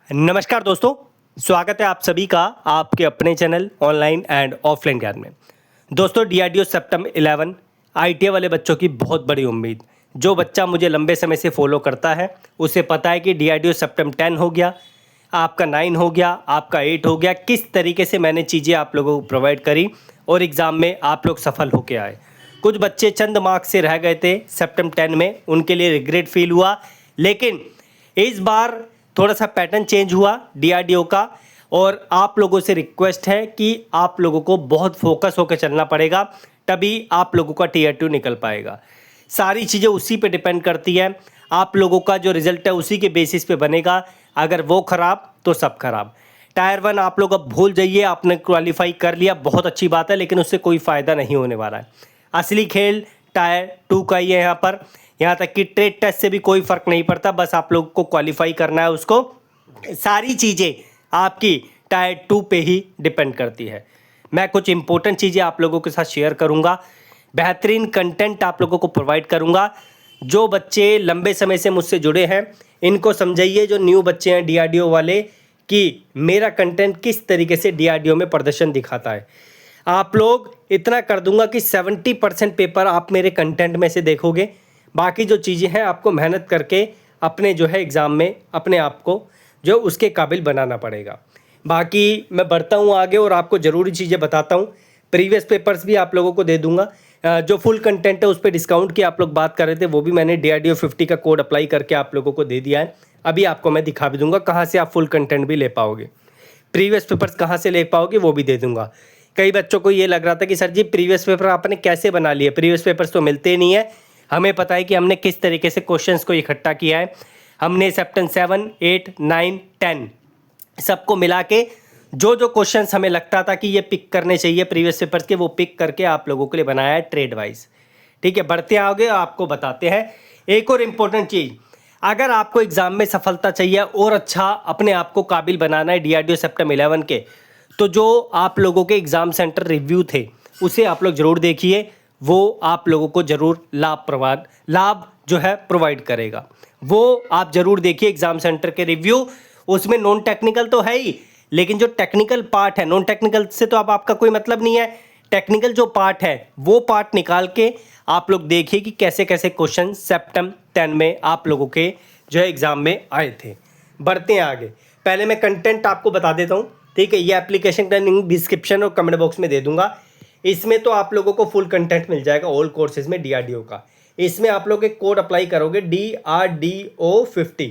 नमस्कार दोस्तों, स्वागत है आप सभी का आपके अपने चैनल ऑनलाइन एंड ऑफलाइन ज्ञान में। दोस्तों, डीआरडीओ सेप्टेम्बर 11 आईटीआई वाले बच्चों की बहुत बड़ी उम्मीद। जो बच्चा मुझे लंबे समय से फॉलो करता है उसे पता है कि डीआरडीओ सेप्टेम्बर 10 हो गया, आपका 9 हो गया, आपका 8 हो गया। किस तरीके से मैंने चीज़ें आप लोगों को प्रोवाइड करी और एग्ज़ाम में आप लोग सफल होके आए। कुछ बच्चे चंद मार्क्स से रह गए थे सेप्टेम्बर 10 में, उनके लिए रिग्रेट फील हुआ, लेकिन इस बार थोड़ा सा पैटर्न चेंज हुआ डीआरडीओ का और आप लोगों से रिक्वेस्ट है कि आप लोगों को बहुत फोकस होकर चलना पड़ेगा, तभी आप लोगों का टीयर 2 निकल पाएगा। सारी चीज़ें उसी पे डिपेंड करती है, आप लोगों का जो रिजल्ट है उसी के बेसिस पे बनेगा। अगर वो खराब तो सब खराब। टायर 1 आप लोग अब भूल जाइए, आपने क्वालिफाई कर लिया, बहुत अच्छी बात है, लेकिन उससे कोई फ़ायदा नहीं होने वाला है। असली खेल टायर 2 का ही है यहाँ पर। यहाँ तक कि ट्रेड टेस्ट से भी कोई फ़र्क नहीं पड़ता, बस आप लोग को क्वालिफाई करना है उसको। सारी चीज़ें आपकी टायर 2 पे ही डिपेंड करती है। मैं कुछ इंपॉर्टेंट चीज़ें आप लोगों के साथ शेयर करूँगा, बेहतरीन कंटेंट आप लोगों को प्रोवाइड करूँगा। जो बच्चे लंबे समय से मुझसे जुड़े हैं इनको समझाइए, जो न्यू बच्चे हैं डीआरडीओ वाले, कि मेरा कंटेंट किस तरीके से डीआरडीओ में प्रदर्शन दिखाता है। आप लोग इतना कर दूंगा कि 70% पेपर आप मेरे कंटेंट में से देखोगे, बाकी जो चीज़ें हैं आपको मेहनत करके अपने जो है एग्ज़ाम में अपने आप को जो उसके काबिल बनाना पड़ेगा। बाकी मैं बढ़ता हूँ आगे और आपको ज़रूरी चीज़ें बताता हूँ। प्रीवियस पेपर्स भी आप लोगों को दे दूंगा। जो फुल कंटेंट है उस पर डिस्काउंट की आप लोग बात कर रहे थे, वो भी मैंने DRDO 50 का कोड अप्लाई करके आप लोगों को दे दिया है। अभी आपको मैं दिखा भी दूंगा कहाँ से आप फुल कंटेंट भी ले पाओगे, प्रीवियस पेपर्स कहाँ से ले पाओगे वो भी दे दूंगा। कई बच्चों को ये लग रहा था कि सर जी प्रीवियस पेपर आपने कैसे बना लिए, प्रीवियस पेपर्स तो मिलते ही नहीं है। हमें पता है कि हमने किस तरीके से क्वेश्चंस को इकट्ठा किया है। हमने सेप्टेम्बर 7, 8, 9, 10 सबको मिला के जो जो क्वेश्चंस हमें लगता था कि ये पिक करने चाहिए प्रीवियस पेपर्स के, वो पिक करके आप लोगों के लिए बनाया है ट्रेड वाइज। ठीक है, बढ़ते आओगे आपको बताते हैं एक और इम्पोर्टेंट चीज़। अगर आपको एग्ज़ाम में सफलता चाहिए और अच्छा अपने आप को काबिल बनाना है डीआरडीओ सेप्टेम्बर 11 के, तो जो आप लोगों के एग्ज़ाम सेंटर रिव्यू थे उसे आप लोग ज़रूर देखिए, वो आप लोगों को ज़रूर लाभ जो है प्रोवाइड करेगा। वो आप ज़रूर देखिए एग्ज़ाम सेंटर के रिव्यू। उसमें नॉन टेक्निकल तो है ही, लेकिन जो टेक्निकल पार्ट है, नॉन टेक्निकल से तो अब आपका कोई मतलब नहीं है, टेक्निकल जो पार्ट है वो पार्ट निकाल के आप लोग देखिए कि कैसे कैसे क्वेश्चन सेप्टेम्बर 10 में आप लोगों के जो है एग्ज़ाम में आए थे। बढ़ते हैं आगे। पहले मैं कंटेंट आपको बता देता हूँ, ठीक है। ये एप्लीकेशन का लिंक डिस्क्रिप्शन और कमेंट बॉक्स में दे दूंगा। इसमें तो आप लोगों को फुल कंटेंट मिल जाएगा ऑल कोर्सेज में डीआरडीओ का। इसमें आप लोग एक कोड अप्लाई करोगे DRDO 50,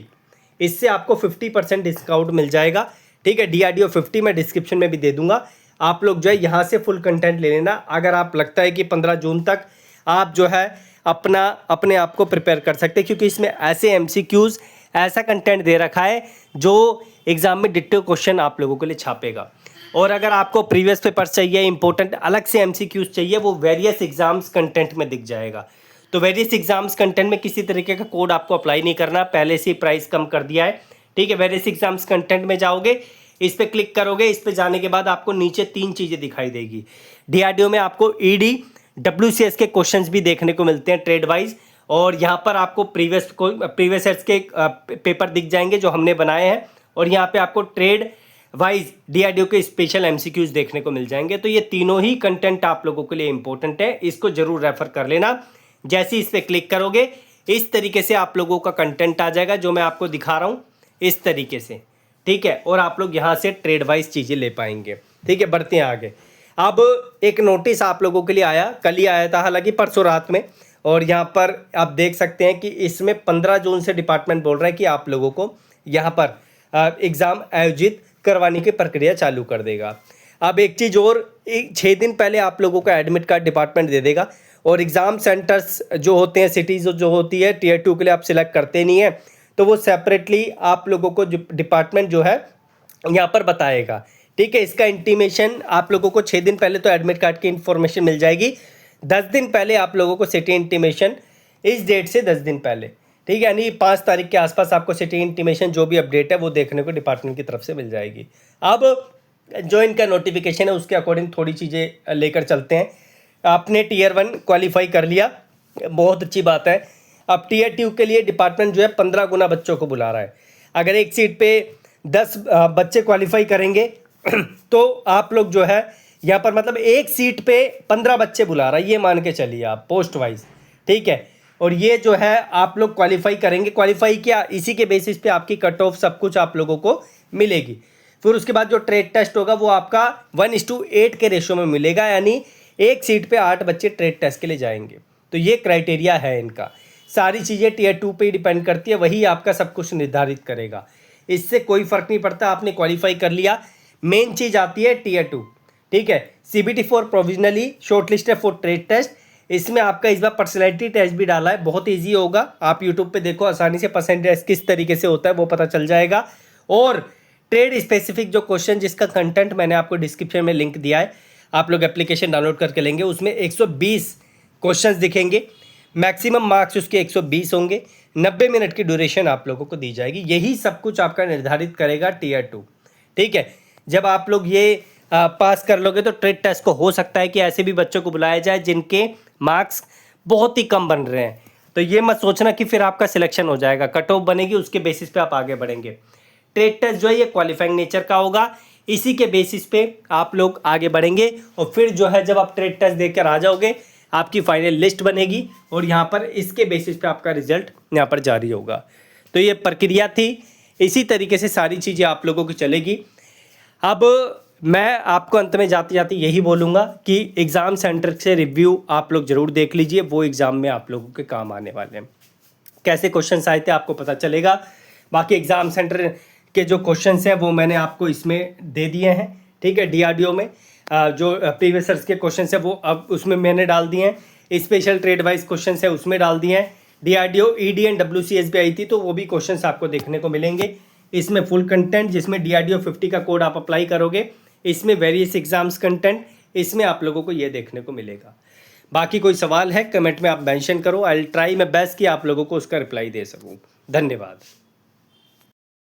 इससे आपको 50% डिस्काउंट मिल जाएगा, ठीक है। DRDO 50 मैं डिस्क्रिप्शन में भी दे दूंगा। आप लोग जो है यहाँ से फुल कंटेंट ले लेना। अगर आप लगता है कि 15 जून तक आप जो है अपने आप को प्रिपेयर कर सकते हैं, क्योंकि इसमें ऐसे MCQs ऐसा कंटेंट दे रखा है जो एग्ज़ाम में डिट्टो क्वेश्चन आप लोगों के लिए छापेगा। और अगर आपको प्रीवियस पेपर चाहिए, इंपॉर्टेंट अलग से MCQs चाहिए, वो वेरियस एग्जाम्स कंटेंट में दिख जाएगा। तो वेरियस एग्जाम्स कंटेंट में किसी तरीके का कोड आपको अप्लाई नहीं करना, पहले से ही प्राइस कम कर दिया है, ठीक है। वेरियस एग्जाम्स कंटेंट में जाओगे, इस पर क्लिक करोगे, इस पर जाने के बाद आपको नीचे 3 चीज़ें दिखाई देगी। डीआरडीओ में आपको ED WCS के क्वेश्चंस भी देखने को मिलते हैं ट्रेड वाइज, और यहाँ पर आपको प्रीवियस ईयर्स के पेपर दिख जाएंगे जो हमने बनाए हैं, और यहाँ पे आपको ट्रेड वाइज डीआरडीओ के स्पेशल MCQs देखने को मिल जाएंगे। तो ये तीनों ही कंटेंट आप लोगों के लिए इंपॉर्टेंट है, इसको जरूर रेफर कर लेना। जैसे इस पर क्लिक करोगे इस तरीके से आप लोगों का कंटेंट आ जाएगा जो मैं आपको दिखा रहा हूँ इस तरीके से, ठीक है। और आप लोग यहाँ से ट्रेड वाइज चीज़ें ले पाएंगे, ठीक है। बढ़ते हैं आगे। अब एक नोटिस आप लोगों के लिए आया, कल ही आया था हालांकि, परसों रात में, और यहाँ पर आप देख सकते हैं कि इसमें 15 जून से डिपार्टमेंट बोल रहा है कि आप लोगों को यहाँ पर एग्ज़ाम आयोजित करवाने की प्रक्रिया चालू कर देगा। अब एक चीज़ और, 6 दिन पहले आप लोगों का एडमिट कार्ड डिपार्टमेंट दे देगा, और एग्ज़ाम सेंटर्स जो होते हैं, सिटीज़ जो होती है टीयर 2 के लिए आप सिलेक्ट करते नहीं है, तो वो सेपरेटली आप लोगों को डिपार्टमेंट जो है यहाँ पर बताएगा, ठीक है। इसका इंटीमेशन आप लोगों को 6 दिन पहले तो एडमिट कार्ड की इन्फॉर्मेशन मिल जाएगी, 10 दिन पहले आप लोगों को सिटी इंटीमेशन, इस डेट से 10 दिन पहले, ठीक है, यानी 5 तारीख के आसपास आपको सिटी इंटीमेशन जो भी अपडेट है वो देखने को डिपार्टमेंट की तरफ से मिल जाएगी। अब जो इनका नोटिफिकेशन है उसके अकॉर्डिंग थोड़ी चीज़ें लेकर चलते हैं। आपने टीयर 1 क्वालिफाई कर लिया, बहुत अच्छी बात है। अब टीयर 2 के लिए डिपार्टमेंट जो है 15 गुना बच्चों को बुला रहा है। अगर एक सीट पे 10 बच्चे क्वालिफाई करेंगे तो आप लोग जो है यहाँ पर मतलब एक सीट पे 15 बच्चे बुला रहा है, ये मान के चलिए आप पोस्ट वाइज, ठीक है। और ये जो है आप लोग क्वालिफाई करेंगे, क्वालिफाई किया, इसी के बेसिस पे आपकी कट ऑफ सब कुछ आप लोगों को मिलेगी। फिर उसके बाद जो ट्रेड टेस्ट होगा वो आपका 1:8 के रेशो में मिलेगा, यानी एक सीट पे 8 बच्चे ट्रेड टेस्ट के लिए जाएंगे। तो ये क्राइटेरिया है इनका। सारी चीज़ें टीयर 2 पे डिपेंड करती है, वही आपका सब कुछ निर्धारित करेगा। इससे कोई फ़र्क नहीं पड़ता, आपने क्वालिफाई कर लिया। मेन चीज़ आती है टीयर 2, ठीक है। CBT 4 प्रोविजनली शॉर्ट लिस्ट है फॉर ट्रेड टेस्ट। इसमें आपका इस बार पर्सनैलिटी टेस्ट भी डाला है, बहुत ईजी होगा। आप यूट्यूब पे देखो, आसानी से परसेंटेज किस तरीके से होता है वो पता चल जाएगा। और ट्रेड स्पेसिफिक जो क्वेश्चन जिसका कंटेंट मैंने आपको डिस्क्रिप्शन में लिंक दिया है, आप लोग एप्लीकेशन डाउनलोड करके लेंगे, उसमें 120 क्वेश्चंस दिखेंगे, मैक्सिमम मार्क्स उसके 120 होंगे, 90 मिनट की ड्यूरेशन आप लोगों को दी जाएगी। यही सब कुछ आपका निर्धारित करेगा टीयर 2, ठीक है। जब आप लोग ये पास कर लोगे तो ट्रेड टेस्ट को हो सकता है कि ऐसे भी बच्चों को बुलाया जाए जिनके मार्क्स बहुत ही कम बन रहे हैं। तो ये मत सोचना कि फिर आपका सिलेक्शन हो जाएगा, कट ऑफ बनेगी, उसके बेसिस पे आप आगे बढ़ेंगे। ट्रेड टेस्ट जो है ये क्वालिफाइंग नेचर का होगा, इसी के बेसिस पे आप लोग आगे बढ़ेंगे। और फिर जो है जब आप ट्रेड टेस्ट देकर आ जाओगे, आपकी फाइनल लिस्ट बनेगी और यहाँ पर इसके बेसिस पे आपका रिजल्ट यहाँ पर जारी होगा। तो ये प्रक्रिया थी, इसी तरीके से सारी चीज़ें आप लोगों की चलेगी। अब मैं आपको अंत में जाते जाते यही बोलूँगा कि एग्ज़ाम सेंटर से रिव्यू आप लोग ज़रूर देख लीजिए, वो एग्ज़ाम में आप लोगों के काम आने वाले हैं। कैसे क्वेश्चंस आए थे आपको पता चलेगा। बाकी एग्ज़ाम सेंटर के जो क्वेश्चंस हैं वो मैंने आपको इसमें दे दिए हैं, ठीक है। DRDO में जो प्रीवियस ईयर्स के क्वेश्चंस हैं वो अब उसमें मैंने डाल दिए हैं। स्पेशल ट्रेड वाइज क्वेश्चंस है उसमें डाल दिए हैं। DRDO ED एंड WCS भी आई थी, तो वो भी क्वेश्चंस आपको देखने को मिलेंगे। इसमें फुल कंटेंट, जिसमें DRDO 50 का कोड आप अप्लाई करोगे, इसमें वेरियस एग्जाम्स कंटेंट, इसमें आप लोगों को ये देखने को मिलेगा। बाकी कोई सवाल है कमेंट में आप मेंशन करो, I will try my best कि आप लोगों को उसका रिप्लाई दे सकूं। धन्यवाद।